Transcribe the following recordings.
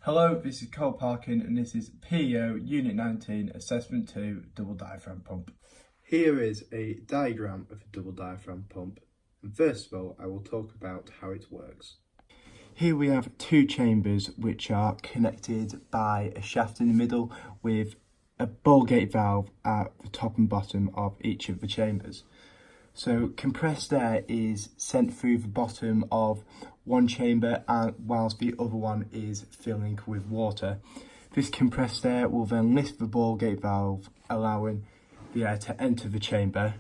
Hello, this is Cole Parkin and this is PEO Unit 19 Assessment 2 Double Diaphragm Pump. Here is a diagram of a double diaphragm pump, and first of all I will talk about how it works. Here we have two chambers which are connected by a shaft in the middle with a ball gate valve at the top and bottom of each of the chambers. So compressed air is sent through the bottom of one chamber whilst the other one is filling with water. This compressed air will then lift the ball gate valve, allowing the air to enter the chamber.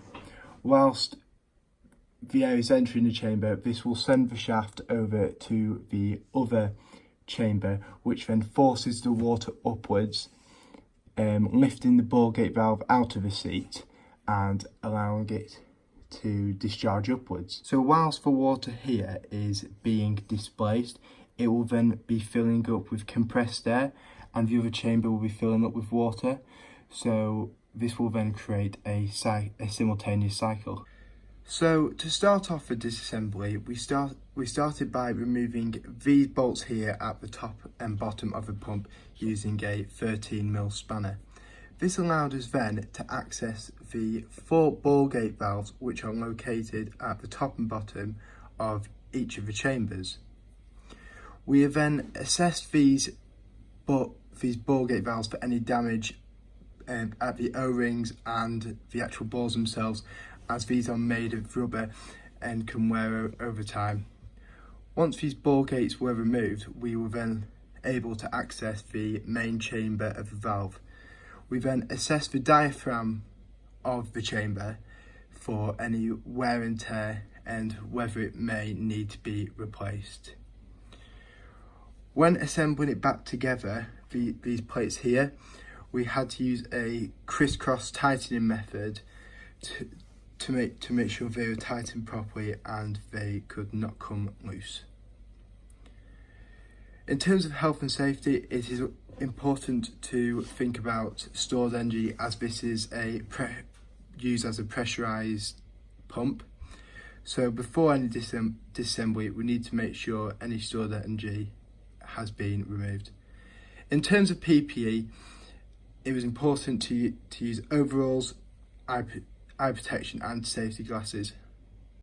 Whilst the air is entering the chamber, this will send the shaft over to the other chamber, which then forces the water upwards, lifting the ball gate valve out of the seat and allowing it to discharge upwards. So whilst the water here is being displaced, it will then be filling up with compressed air and the other chamber will be filling up with water. So this will then create a simultaneous cycle. So to start off the disassembly, we started by removing these bolts here at the top and bottom of the pump using a 13mm spanner. This allowed us then to access the 4 ball gate valves which are located at the top and bottom of each of the chambers. We have then assessed these ball gate valves for any damage at the O-rings and the actual balls themselves, as these are made of rubber and can wear over time. Once these ball gates were removed, we were then able to access the main chamber of the valve. We then assessed the diaphragm of the chamber for any wear and tear and whether it may need to be replaced. When assembling it back together, these plates here, we had to use a crisscross tightening method to make sure they were tightened properly and they could not come loose. In terms of health and safety, it is important to think about stored energy, as this is used as a pressurized pump. So before any disassembly, we need to make sure any stored energy has been removed. In terms of PPE, it was important to use overalls, eye protection and safety glasses.